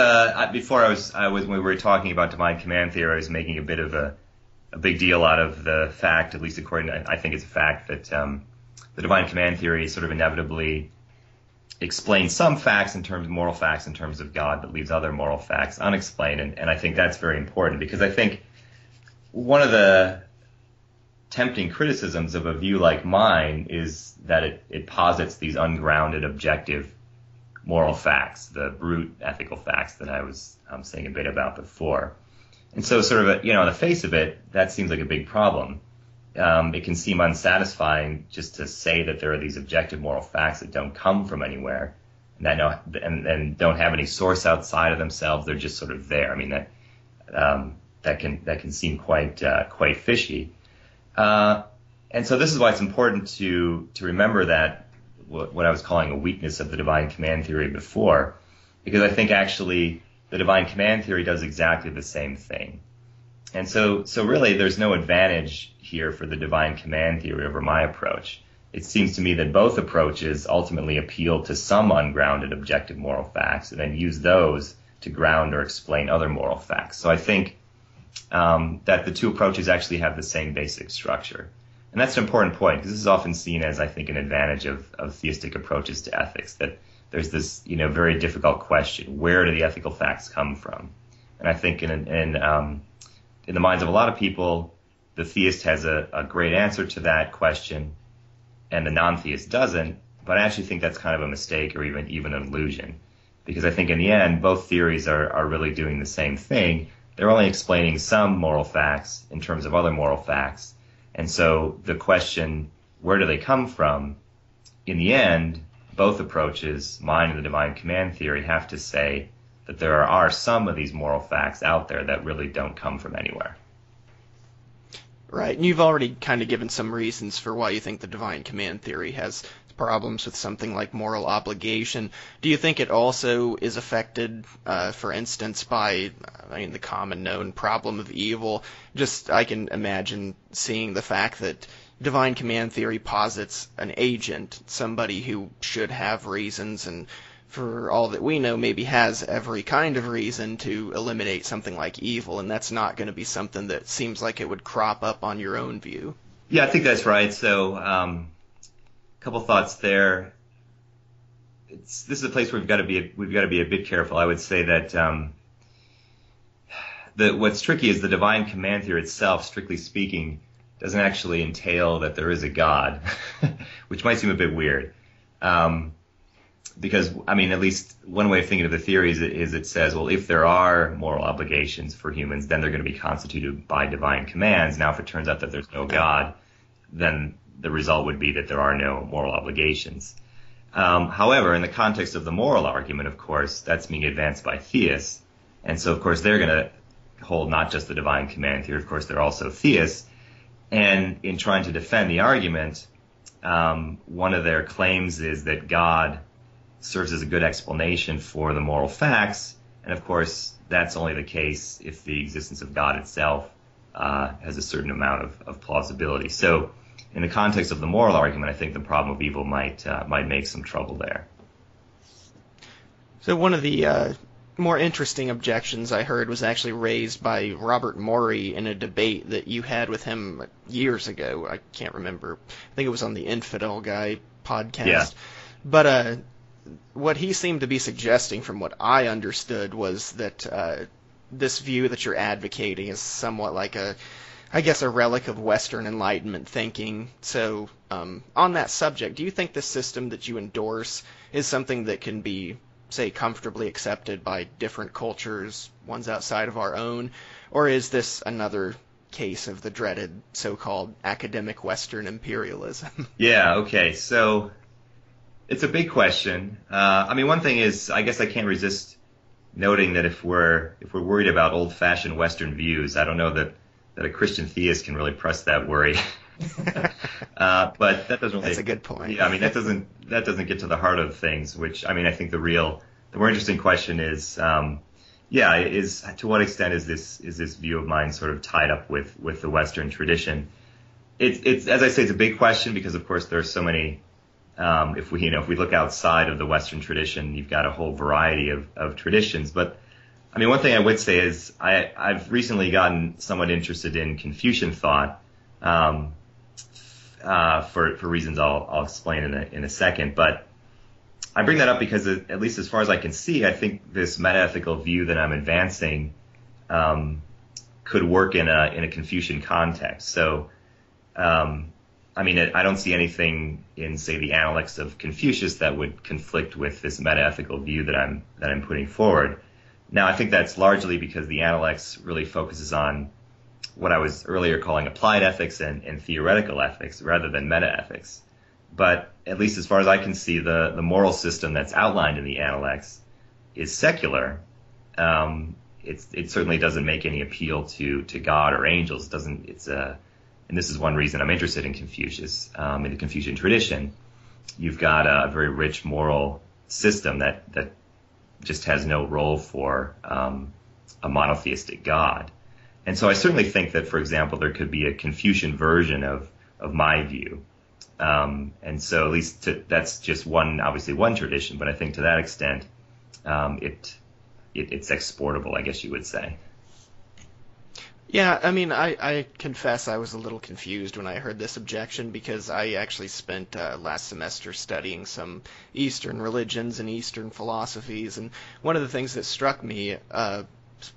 before when we were talking about divine command theory, I was making a bit of a big deal out of the fact, at least according to, I think it's a fact, that the divine command theory sort of inevitably explains some facts in terms of moral facts in terms of God, but leaves other moral facts unexplained, and I think that's very important, because I think one of the tempting criticisms of a view like mine is that it posits these ungrounded, objective moral facts, the brute ethical facts that I was saying a bit about before. And so sort of, on the face of it, that seems like a big problem. It can seem unsatisfying just to say that there are these objective moral facts that don't come from anywhere and don't have any source outside of themselves. They're just sort of there. I mean, that can seem quite fishy. And so this is why it's important to remember that what I was calling a weakness of the divine command theory before, because I think actually the divine command theory does exactly the same thing. And so really there's no advantage here for the divine command theory over my approach. It seems to me that both approaches ultimately appeal to some ungrounded objective moral facts and then use those to ground or explain other moral facts. So I think that the two approaches actually have the same basic structure. And that's an important point, because this is often seen as, I think, an advantage of theistic approaches to ethics, that there's this, very difficult question: where do the ethical facts come from? And I think in the minds of a lot of people, the theist has a great answer to that question, and the non-theist doesn't. But I actually think that's kind of a mistake, or even an illusion, because I think in the end, both theories are really doing the same thing. They're only explaining some moral facts in terms of other moral facts. And so the question, where do they come from? In the end, both approaches, mine and the divine command theory, have to say that there are some of these moral facts out there that really don't come from anywhere. Right, and you've already kind of given some reasons for why you think the divine command theory has problems with something like moral obligation. Do you think it also is affected, for instance, by the common known problem of evil? Just, I can imagine seeing the fact that divine command theory posits an agent, somebody who should have reasons, and for all that we know, maybe has every kind of reason to eliminate something like evil, and that's not going to be something that seems like it would crop up on your own view. Yeah, I think that's right. So, couple thoughts there. This is a place where we've got to be a bit careful. I would say that what's tricky is the divine command theory itself, strictly speaking, doesn't actually entail that there is a God, which might seem a bit weird. Because, I mean, at least one way of thinking of the theory is it says, well, if there are moral obligations for humans, then they're going to be constituted by divine commands. Now, if it turns out that there's no God, then the result would be that there are no moral obligations. However, in the context of the moral argument, of course, that's being advanced by theists. And so, of course, they're going to hold not just the divine command theory, of course, they're also theists. And in trying to defend the argument, one of their claims is that God serves as a good explanation for the moral facts. And, of course, that's only the case if the existence of God itself has a certain amount of plausibility. So in the context of the moral argument, I think the problem of evil might make some trouble there. So one of the more interesting objections I heard was actually raised by Robert Morey in a debate that you had with him years ago. I can't remember. I think it was on the Infidel Guy podcast. Yeah. But what he seemed to be suggesting, from what I understood, was that this view that you're advocating is somewhat like a relic of Western Enlightenment thinking. So on that subject, do you think the system that you endorse is something that can be, say, comfortably accepted by different cultures, ones outside of our own? Or is this another case of the dreaded so-called academic Western imperialism? Yeah, okay. So it's a big question. I mean, one thing is, I guess I can't resist noting that if we're worried about old-fashioned Western views, I don't know that a Christian theist can really press that worry. But that doesn't really. That's a good point. Yeah, I mean, that doesn't get to the heart of things. Which, I mean, I think the more interesting question is, to what extent is this view of mine sort of tied up with the Western tradition? It's as I say, it's a big question because, of course, there are so many. If we look outside of the Western tradition, you've got a whole variety of traditions. But I mean, one thing I would say is I've recently gotten somewhat interested in Confucian thought for reasons I'll explain in a second. But I bring that up because, at least as far as I can see, I think this metaethical view that I'm advancing could work in a Confucian context. So, I mean, I don't see anything in, say, the Analects of Confucius that would conflict with this metaethical view that I'm putting forward. Now, I think that's largely because the Analects really focuses on what I was earlier calling applied ethics and theoretical ethics rather than metaethics. But at least as far as I can see, the moral system that's outlined in the Analects is secular. It certainly doesn't make any appeal to God or angels. And this is one reason I'm interested in Confucius. In the Confucian tradition, you've got a very rich moral system that just has no role for a monotheistic God. And so I certainly think that, for example, there could be a Confucian version of my view. And so at least that's just obviously one tradition, but I think to that extent it's exportable, I guess you would say. Yeah, I mean, I confess I was a little confused when I heard this objection because I actually spent last semester studying some Eastern religions and Eastern philosophies, and one of the things that struck me,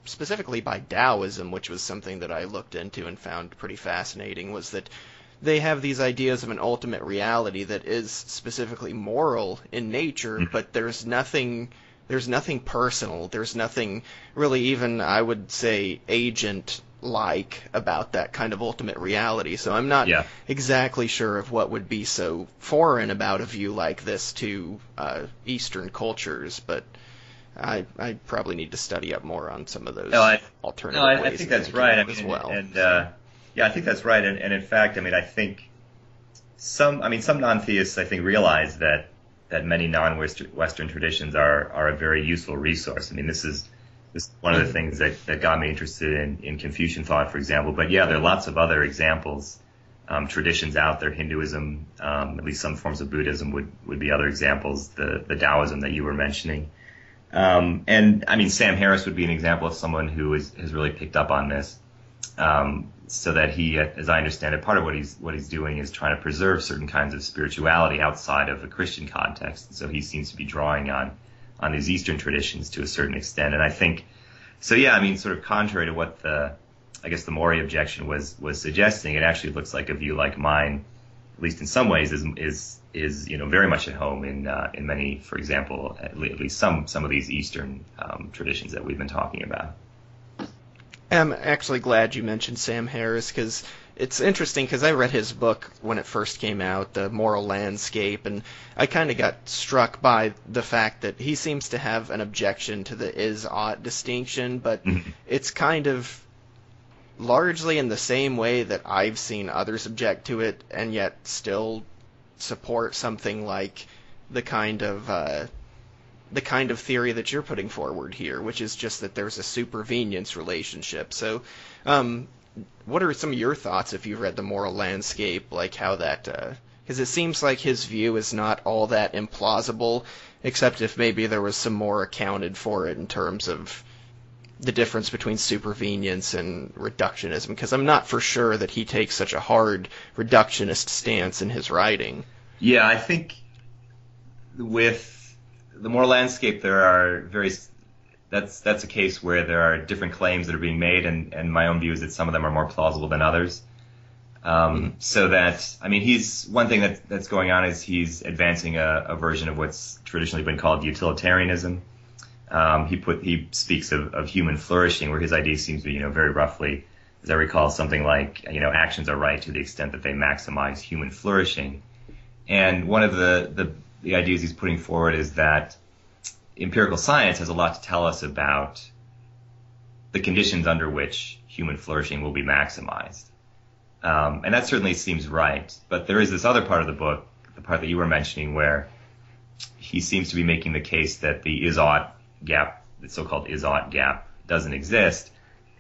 specifically by Taoism, which was something that I looked into and found pretty fascinating, was that they have these ideas of an ultimate reality that is specifically moral in nature, but there's nothing personal, there's nothing really even, I would say, agent-like about that kind of ultimate reality. So I'm not exactly sure of what would be so foreign about a view like this to Eastern cultures, but I probably need to study up more on some of those alternative ways. I think that's right. As well. I think that's right. And in fact, I mean, I think some non-theists, I think, realize that many non-Western traditions are a very useful resource. I mean, this is one of the things that got me interested in Confucian thought, for example. But yeah, there are lots of other examples, traditions out there. Hinduism, at least some forms of Buddhism would be other examples. The Taoism that you were mentioning. And I mean, Sam Harris would be an example of someone who has really picked up on this. So that he, as I understand it, part of what he's doing is trying to preserve certain kinds of spirituality outside of a Christian context. So he seems to be drawing on these Eastern traditions to a certain extent. And I think, so yeah, I mean, sort of contrary to what the I guess the Maury objection was suggesting, it actually looks like a view like mine, at least in some ways, is very much at home in many, for example, at least some of these Eastern traditions that we've been talking about. I'm actually glad you mentioned Sam Harris, because it's interesting, because I read his book when it first came out, The Moral Landscape, and I kind of got struck by the fact that he seems to have an objection to the is-ought distinction, but it's kind of largely in the same way that I've seen others object to it, and yet still support something like the kind of theory that you're putting forward here, which is just that there's a supervenience relationship. So, what are some of your thoughts if you've read The Moral Landscape, like how that, because it seems like his view is not all that implausible, except if maybe there was some more accounted for it in terms of the difference between supervenience and reductionism, because I'm not for sure that he takes such a hard reductionist stance in his writing. Yeah, I think with The Moral Landscape, there are that's a case where there are different claims that are being made, and my own view is that some of them are more plausible than others. So that, I mean, one thing that's going on is he's advancing a version of what's traditionally been called utilitarianism. He speaks of human flourishing, where his idea seems to be, very roughly, as I recall, something like, actions are right to the extent that they maximize human flourishing. And one of the ideas he's putting forward is that empirical science has a lot to tell us about the conditions under which human flourishing will be maximized. And that certainly seems right. But there is this other part of the book, the part that you were mentioning, where he seems to be making the case that the is-ought gap, the so-called is-ought gap, doesn't exist.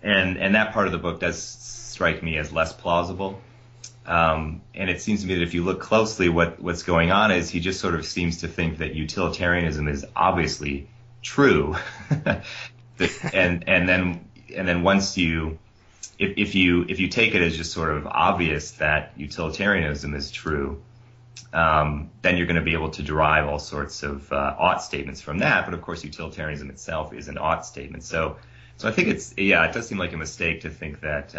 And that part of the book does strike me as less plausible. And it seems to me that if you look closely, what's going on is he just sort of seems to think that utilitarianism is obviously true. and then once if you take it as just sort of obvious that utilitarianism is true, then you're going to be able to derive all sorts of ought statements from that. But of course, utilitarianism itself is an ought statement. So I think it does seem like a mistake to think that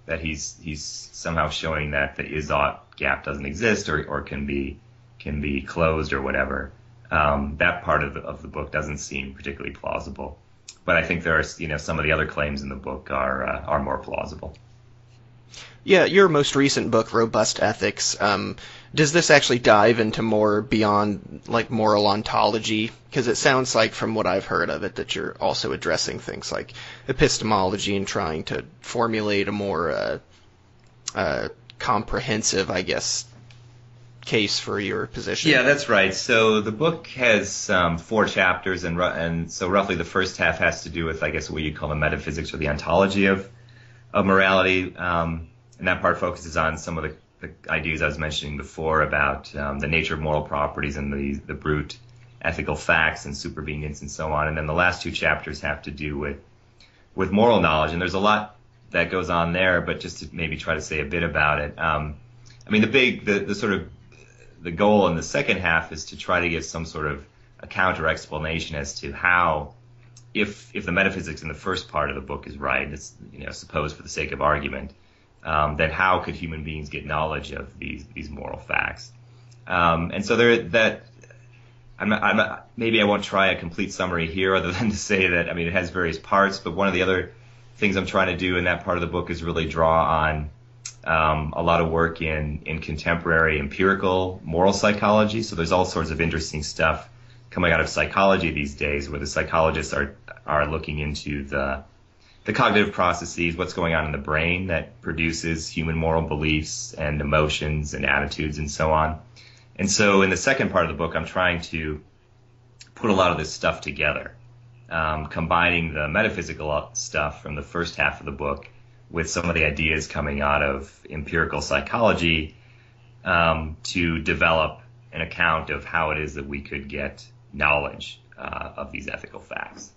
that he's somehow showing that the is-ought gap doesn't exist or can be closed or whatever. That part of the book doesn't seem particularly plausible. But I think there are some of the other claims in the book are more plausible. Yeah, your most recent book, Robust Ethics, does this actually dive into more beyond, like, moral ontology? Because it sounds like, from what I've heard of it, that you're also addressing things like epistemology and trying to formulate a more comprehensive, I guess, case for your position. Yeah, that's right. So the book has 4 chapters, and so roughly the first half has to do with, I guess, what you call the metaphysics or the ontology of morality. And that part focuses on some of the ideas I was mentioning before about the nature of moral properties and the brute ethical facts and supervenience and so on. And then the last 2 chapters have to do with moral knowledge. And there's a lot that goes on there, but just to maybe try to say a bit about it. I mean, the sort of the goal in the second half is to try to give some sort of a counter explanation as to how, if the metaphysics in the first part of the book is right, it's supposed for the sake of argument, then how could human beings get knowledge of these moral facts? And so maybe I won't try a complete summary here, other than to say that it has various parts. But one of the other things I'm trying to do in that part of the book is really draw on a lot of work in contemporary empirical moral psychology. So there's all sorts of interesting stuff coming out of psychology these days, where the psychologists are looking into the cognitive processes, what's going on in the brain that produces human moral beliefs and emotions and attitudes and so on. And so in the second part of the book, I'm trying to put a lot of this stuff together, combining the metaphysical stuff from the first half of the book with some of the ideas coming out of empirical psychology to develop an account of how it is that we could get knowledge of these ethical facts.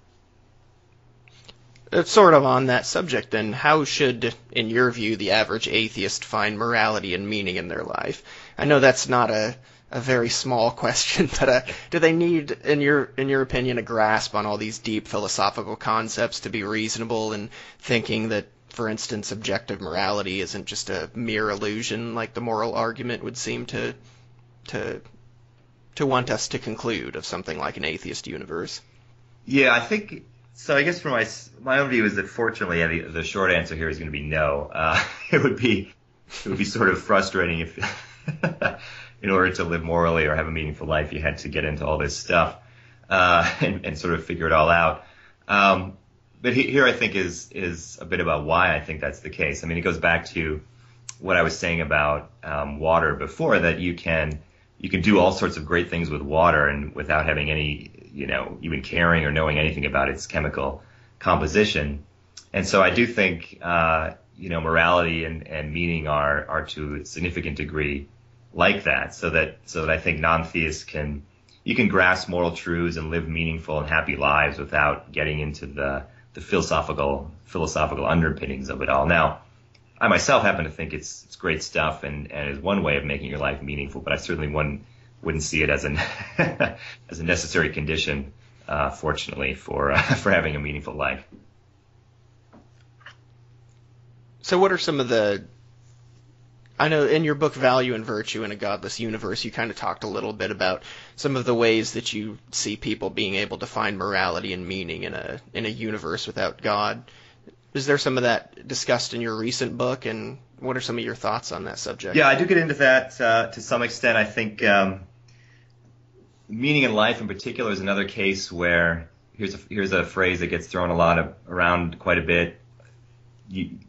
Sort of on that subject, then, how should, in your view, the average atheist find morality and meaning in their life? I know that's not a very small question, but do they need, in your opinion, a grasp on all these deep philosophical concepts to be reasonable in thinking that for instance, objective morality isn't just a mere illusion like the moral argument would seem to want us to conclude of something like an atheist universe. Yeah, I think so. I guess for my own view is that fortunately the short answer here is going to be no. It would be sort of frustrating if in order to live morally or have a meaningful life you had to get into all this stuff and sort of figure it all out. But here I think is a bit about why I think that's the case. I mean, it goes back to what I was saying about water before, that you can do all sorts of great things with water and without having any, even caring or knowing anything about its chemical composition. And so I do think, morality and meaning are to a significant degree like that, so that I think non-theists can grasp moral truths and live meaningful and happy lives without getting into the philosophical underpinnings of it all. Now, I myself happen to think it's great stuff and is one way of making your life meaningful, but I certainly wouldn't see it as as a necessary condition, fortunately, for having a meaningful life. So what are some of I know in your book Value and Virtue in a Godless Universe, you kind of talked a little bit about some of the ways that you see people being able to find morality and meaning in a universe without God. Is there some of that discussed in your recent book, and what are some of your thoughts on that subject? Yeah, I do get into that to some extent. I think meaning in life in particular is another case where here's a phrase that gets thrown around quite a bit.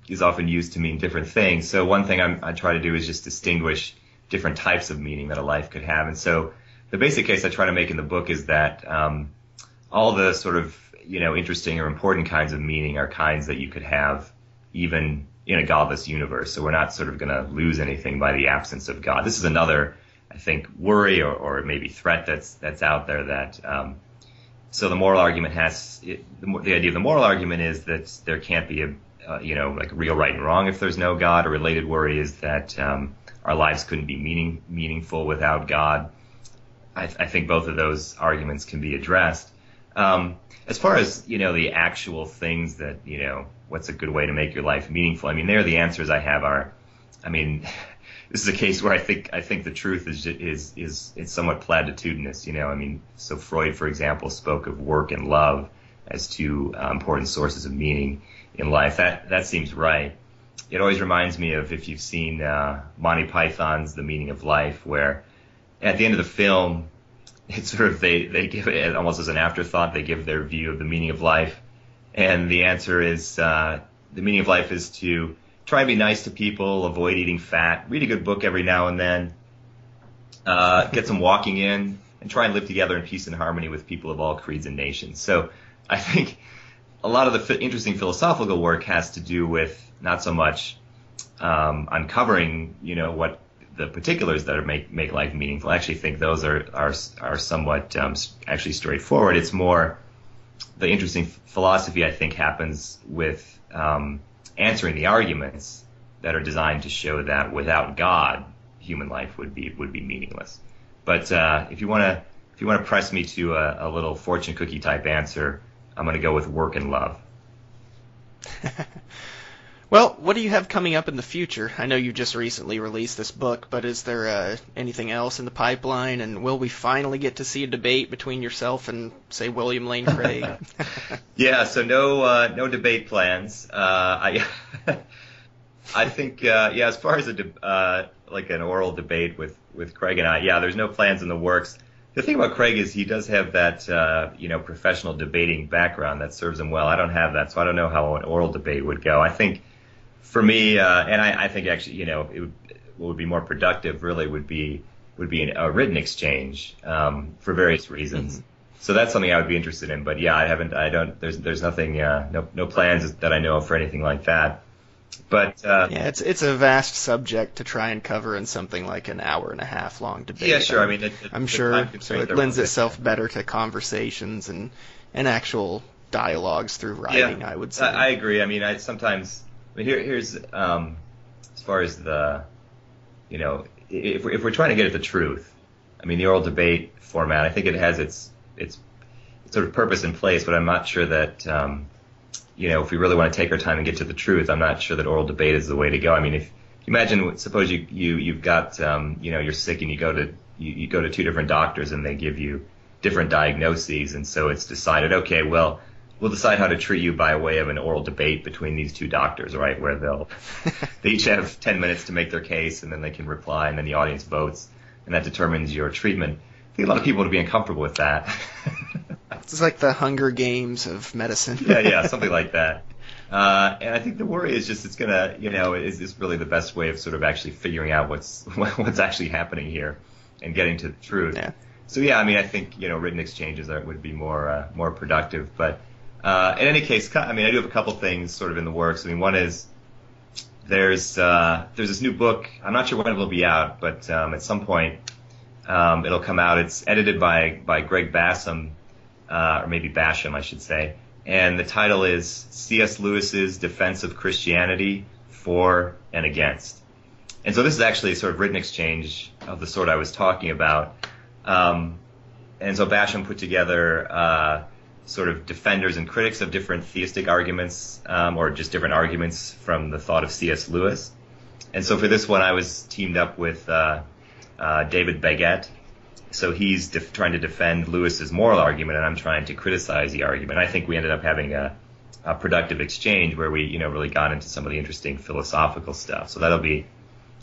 Is often used to mean different things. So one thing I try to do is just distinguish different types of meaning that a life could have. And so the basic case I try to make in the book is that all the sort of interesting or important kinds of meaning are kinds that you could have even in a godless universe. So we're not sort of going to lose anything by the absence of God. This is another, I think, worry or maybe threat that's out there that. So the moral argument the idea of the moral argument is that there can't be like real right and wrong if there's no God. A related worry is that our lives couldn't be meaningful without God. I think both of those arguments can be addressed. As far as the actual things that what's a good way to make your life meaningful, I mean, there the answers I have are, I mean, this is a case where I think the truth is somewhat platitudinous. I mean, so Freud, for example, spoke of work and love as two important sources of meaning in life. That seems right. It always reminds me of, if you've seen Monty Python's The Meaning of Life, where at the end of the film, it's sort of they give it almost as an afterthought. They give their view of the meaning of life, and the answer is the meaning of life is to try and be nice to people, avoid eating fat, read a good book every now and then, get some walking in, and try and live together in peace and harmony with people of all creeds and nations. So I think a lot of the interesting philosophical work has to do with not so much uncovering, what the particulars that make life meaningful. I actually think those are somewhat actually straightforward. It's more the interesting philosophy, I think, happens with answering the arguments that are designed to show that without God, human life would be meaningless. But if you want to press me to a little fortune cookie type answer, I'm going to go with work and love. Well, what do you have coming up in the future? I know you just recently released this book, but is there anything else in the pipeline? And will we finally get to see a debate between yourself and, say, William Lane Craig? Yeah, so no debate plans. I think, as far as like an oral debate with Craig and I, there's no plans in the works. The thing about Craig is he does have that, professional debating background that serves him well. I don't have that, so I don't know how an oral debate would go. I think for me, and I think actually, what would be more productive really would be a written exchange for various reasons. Mm-hmm. So that's something I would be interested in. But there's nothing, no plans that I know of for anything like that. But it's a vast subject to try and cover in something like an hour and a half long debate. Yeah, sure. I mean, I'm sure. So it lends itself better to conversations and actual dialogues through writing. I would say. I agree. I mean, here's as far as the, if we're trying to get at the truth, I mean, the oral debate format, I think it has its sort of purpose in place, but I'm not sure that if we really want to take our time and get to the truth, I'm not sure that oral debate is the way to go. I mean, if imagine, suppose you've got, you're sick and you go to two different doctors and they give you different diagnoses, and so it's decided, okay, well, we'll decide how to treat you by way of an oral debate between these two doctors, right, where they each have 10 minutes to make their case, and then they can reply, and then the audience votes, and that determines your treatment. I think a lot of people would be uncomfortable with that. It's like the Hunger Games of medicine. Yeah, something like that. And I think the worry is just it's gonna, is this really the best way of sort of actually figuring out what's actually happening here and getting to the truth. Yeah. So yeah, I mean, I think written exchanges would be more productive. But in any case, I mean, I do have a couple things sort of in the works. I mean, one is there's this new book. I'm not sure when it will be out, but at some point it'll come out. It's edited by Greg Bassam, or maybe Basham, I should say. And the title is C.S. Lewis's Defense of Christianity, For and Against. And so this is actually a sort of written exchange of the sort I was talking about. And so Basham put together sort of defenders and critics of different theistic arguments, or just different arguments from the thought of C.S. Lewis. And so for this one, I was teamed up with David Baguette. So he's trying to defend Lewis's moral argument, and I'm trying to criticize the argument. I think we ended up having a productive exchange where we, really got into some of the interesting philosophical stuff. So that'll be,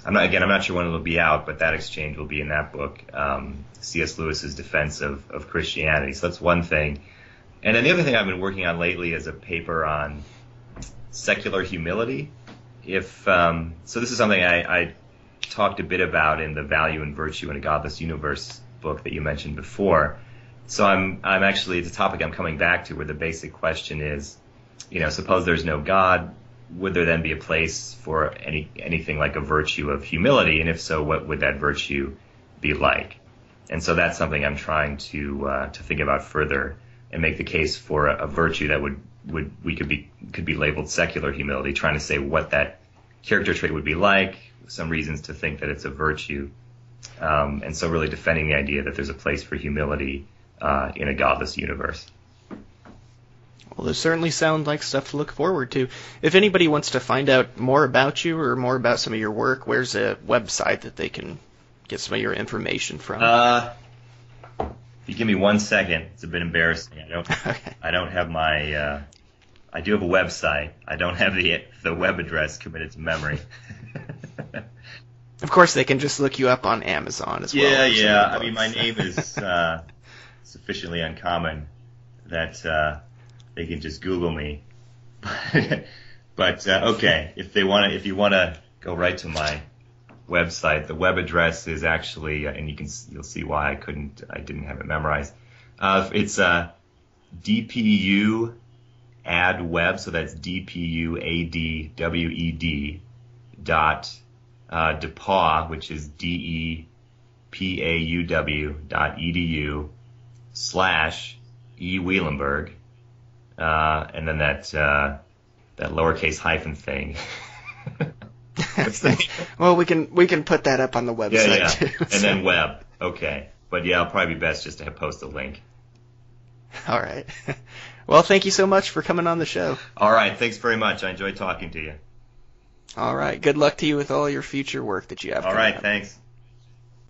I'm not sure when it'll be out, but that exchange will be in that book, C.S. Lewis's Defense of Christianity. So that's one thing. And then the other thing I've been working on lately is a paper on secular humility. So this is something I talked a bit about in the Value and Virtue in a Godless Universe book that you mentioned before. So I'm actually, it's a topic I'm coming back to where the basic question is, suppose there's no God, would there then be a place for anything like a virtue of humility? And if so, what would that virtue be like? And so that's something I'm trying to think about further and make the case for a virtue that could be labeled secular humility, trying to say what that character trait would be like, some reasons to think that it's a virtue. And so really defending the idea that there's a place for humility in a godless universe. Well, those certainly sound like stuff to look forward to. If anybody wants to find out more about you or more about some of your work, where's a website that they can get some of your information from? If you give me 1 second, it's a bit embarrassing. I don't have my. I do have a website. I don't have the web address committed to memory. Of course, they can just look you up on Amazon as well. Yeah. I mean, my name is sufficiently uncommon that they can just Google me. But okay, if you want to go right to my website, the web address is actually, and you'll see why I didn't have it memorized. It's DPU add web, so that's DPUADWED DePauw, which is DEPAUW.edu /E Wielenberg, and then that lowercase hyphen thing. Well, we can put that up on the website too. And then web. Okay. But yeah, it'll probably be best just to post a link. All right. Well, thank you so much for coming on the show. All right. Thanks very much. I enjoyed talking to you. All right. Good luck to you with all your future work that you have. All right. Thanks.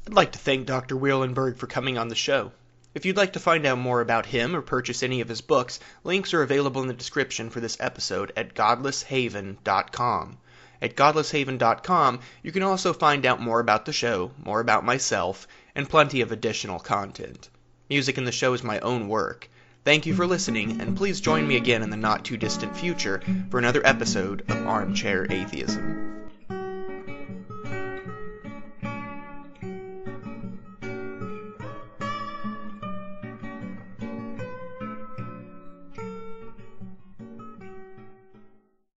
I'd like to thank Dr. Wielenberg for coming on the show. If you'd like to find out more about him or purchase any of his books, links are available in the description for this episode at godlesshaven.com. At godlesshaven.com, you can also find out more about the show, more about myself, and plenty of additional content. Music in the show is my own work. Thank you for listening, and please join me again in the not-too-distant future for another episode of Armchair Atheism.